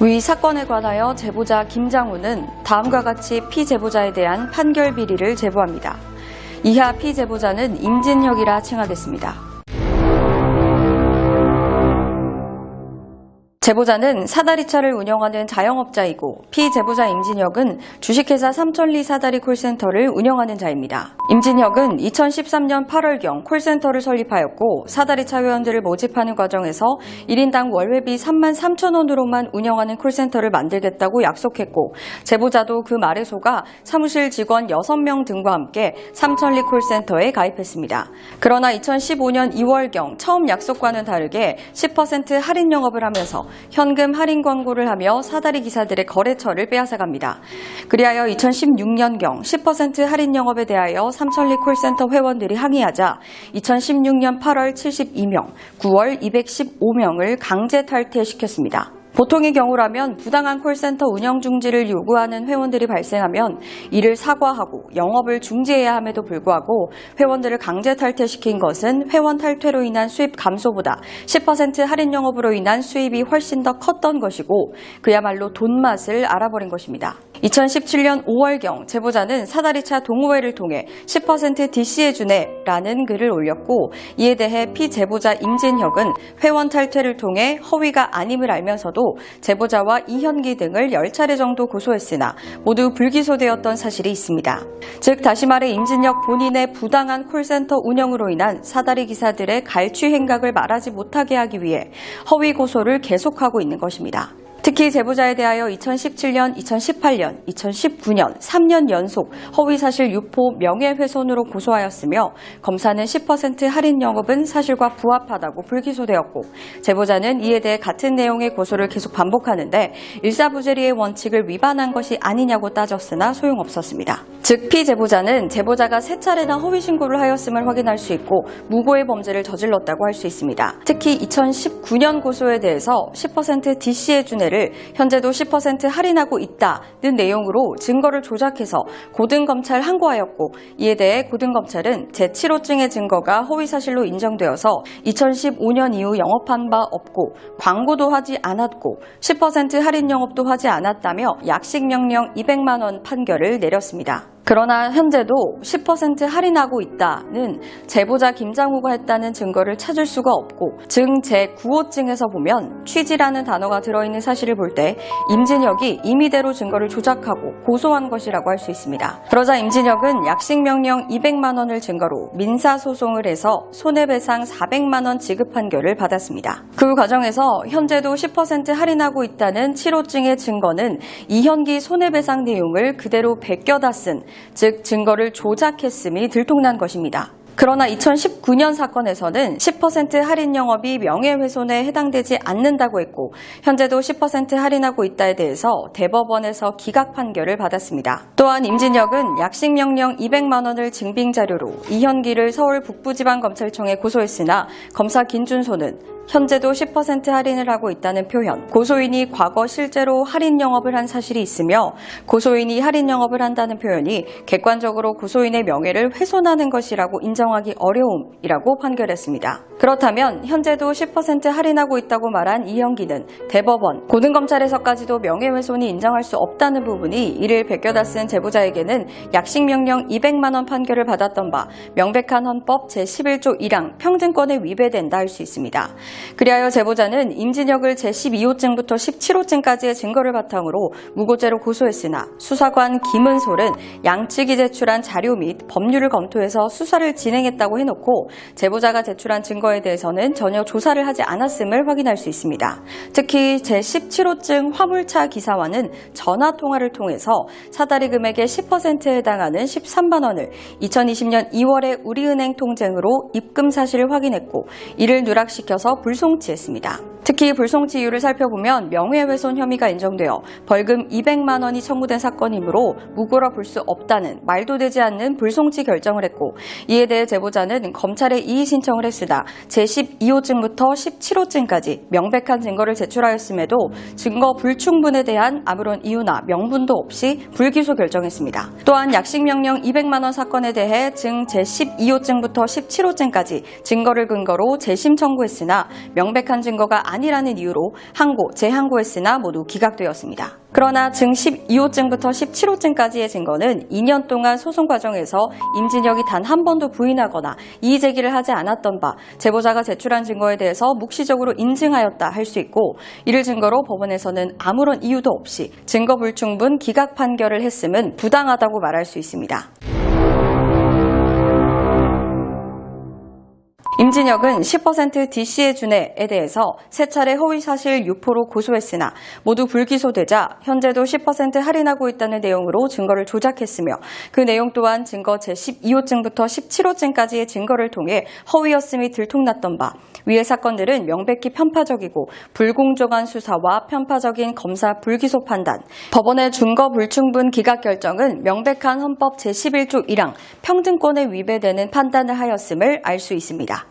위 사건에 관하여 제보자 김장우는 다음과 같이 피제보자에 대한 판결 비리를 제보합니다. 이하 피제보자는 임진혁이라 칭하겠습니다. 제보자는 사다리차를 운영하는 자영업자이고 피제보자 임진혁은 주식회사 삼천리 사다리 콜센터를 운영하는 자입니다. 임진혁은 2013년 8월경 콜센터를 설립하였고 사다리차 회원들을 모집하는 과정에서 1인당 월회비 33,000원으로만 운영하는 콜센터를 만들겠다고 약속했고 제보자도 그 말에 속아 사무실 직원 6명 등과 함께 삼천리 콜센터에 가입했습니다. 그러나 2015년 2월경 처음 약속과는 다르게 10% 할인 영업을 하면서 현금 할인 광고를 하며 사다리 기사들의 거래처를 빼앗아갑니다. 그리하여 2016년경 10% 할인 영업에 대하여 삼천리 콜센터 회원들이 항의하자 2016년 8월 72명, 9월 215명을 강제 탈퇴시켰습니다. 보통의 경우라면 부당한 콜센터 운영 중지를 요구하는 회원들이 발생하면 이를 사과하고 영업을 중지해야 함에도 불구하고 회원들을 강제 탈퇴시킨 것은 회원 탈퇴로 인한 수입 감소보다 10% 할인 영업으로 인한 수입이 훨씬 더 컸던 것이고 그야말로 돈맛을 알아버린 것입니다. 2017년 5월경 제보자는 사다리차 동호회를 통해 10% DC해주네 라는 글을 올렸고 이에 대해 피제보자 임진혁은 회원 탈퇴를 통해 허위가 아님을 알면서도 제보자와 이현기 등을 10차례 정도 고소했으나 모두 불기소되었던 사실이 있습니다. 즉 다시 말해 임진혁 본인의 부당한 콜센터 운영으로 인한 사다리 기사들의 갈취 행각을 말하지 못하게 하기 위해 허위 고소를 계속하고 있는 것입니다. 특히 제보자에 대하여 2017년, 2018년, 2019년 3년 연속 허위사실 유포 명예훼손으로 고소하였으며 검사는 10% 할인 영업은 사실과 부합하다고 불기소되었고 제보자는 이에 대해 같은 내용의 고소를 계속 반복하는데 일사부재리의 원칙을 위반한 것이 아니냐고 따졌으나 소용없었습니다. 즉 피제보자는 제보자가 3차례나 허위 신고를 하였음을 확인할 수 있고 무고의 범죄를 저질렀다고 할 수 있습니다. 특히 2019년 고소에 대해서 10% DC해주네를 현재도 10% 할인하고 있다는 내용으로 증거를 조작해서 고등검찰 항고하였고 이에 대해 고등검찰은 제7호증의 증거가 허위사실로 인정되어서 2015년 이후 영업한 바 없고 광고도 하지 않았고 10% 할인 영업도 하지 않았다며 약식명령 200만 원 판결을 내렸습니다. 그러나 현재도 10% 할인하고 있다는 제보자 김장우가 했다는 증거를 찾을 수가 없고 증 제9호증에서 보면 취지라는 단어가 들어있는 사실을 볼 때 임진혁이 임의대로 증거를 조작하고 고소한 것이라고 할 수 있습니다. 그러자 임진혁은 약식명령 200만 원을 증거로 민사소송을 해서 손해배상 400만 원 지급 판결을 받았습니다. 그 과정에서 현재도 10% 할인하고 있다는 7호증의 증거는 이현기 손해배상 내용을 그대로 베껴다 쓴 즉 증거를 조작했음이 들통난 것입니다. 그러나 2019년 사건에서는 10% 할인 영업이 명예훼손에 해당되지 않는다고 했고 현재도 10% 할인하고 있다에 대해서 대법원에서 기각 판결을 받았습니다. 또한 임진혁은 약식명령 200만 원을 증빙자료로 이현기를 서울 북부지방검찰청에 고소했으나 검사 김준소는 현재도 10% 할인을 하고 있다는 표현, 고소인이 과거 실제로 할인 영업을 한 사실이 있으며 고소인이 할인 영업을 한다는 표현이 객관적으로 고소인의 명예를 훼손하는 것이라고 인정하기 어려움이라고 판결했습니다. 그렇다면 현재도 10% 할인하고 있다고 말한 이현기는 대법원, 고등검찰에서까지도 명예훼손이 인정할 수 없다는 부분이 이를 베껴다 쓴 제보자에게는 약식명령 200만 원 판결을 받았던 바 명백한 헌법 제11조 1항 평등권에 위배된다 할 수 있습니다. 그리하여 제보자는 임진혁을 제12호증부터 17호증까지의 증거를 바탕으로 무고죄로 고소했으나 수사관 김은솔은 양측이 제출한 자료 및 법률을 검토해서 수사를 진행했다고 해놓고 제보자가 제출한 증거에 대해서는 전혀 조사를 하지 않았음을 확인할 수 있습니다. 특히 제17호증 화물차 기사와는 전화통화를 통해서 사다리 금액의 10%에 해당하는 13만 원을 2020년 2월에 우리은행 통장으로 입금 사실을 확인했고 이를 누락시켜서 불송치했습니다. 특히 불송치 이유를 살펴보면 명예훼손 혐의가 인정되어 벌금 200만 원이 청구된 사건이므로 무고로 볼 수 없다는 말도 되지 않는 불송치 결정을 했고 이에 대해 제보자는 검찰에 이의 신청을 했으나 제12호증부터 17호증까지 명백한 증거를 제출하였음에도 증거 불충분에 대한 아무런 이유나 명분도 없이 불기소 결정했습니다. 또한 약식명령 200만 원 사건에 대해 증 제12호증부터 17호증까지 증거를 근거로 재심 청구했으나 명백한 증거가 아니라는 이유로 항고, 재항고했으나 모두 기각되었습니다. 그러나 증 12호증부터 17호증까지의 증거는 2년 동안 소송 과정에서 임진혁이 단 한 번도 부인하거나 이의 제기를 하지 않았던 바 제보자가 제출한 증거에 대해서 묵시적으로 인증하였다 할 수 있고, 이를 증거로 법원에서는 아무런 이유도 없이 증거 불충분 기각 판결을 했음은 부당하다고 말할 수 있습니다. 임진혁은 10% DC의 준해에 대해서 세 차례 허위사실 유포로 고소했으나 모두 불기소되자 현재도 10% 할인하고 있다는 내용으로 증거를 조작했으며, 그 내용 또한 증거 제12호증부터 17호증까지의 증거를 통해 허위였음이 들통났던 바, 위의 사건들은 명백히 편파적이고 불공정한 수사와 편파적인 검사 불기소 판단, 법원의 증거 불충분 기각 결정은 명백한 헌법 제11조 1항 평등권에 위배되는 판단을 하였음을 알 수 있습니다.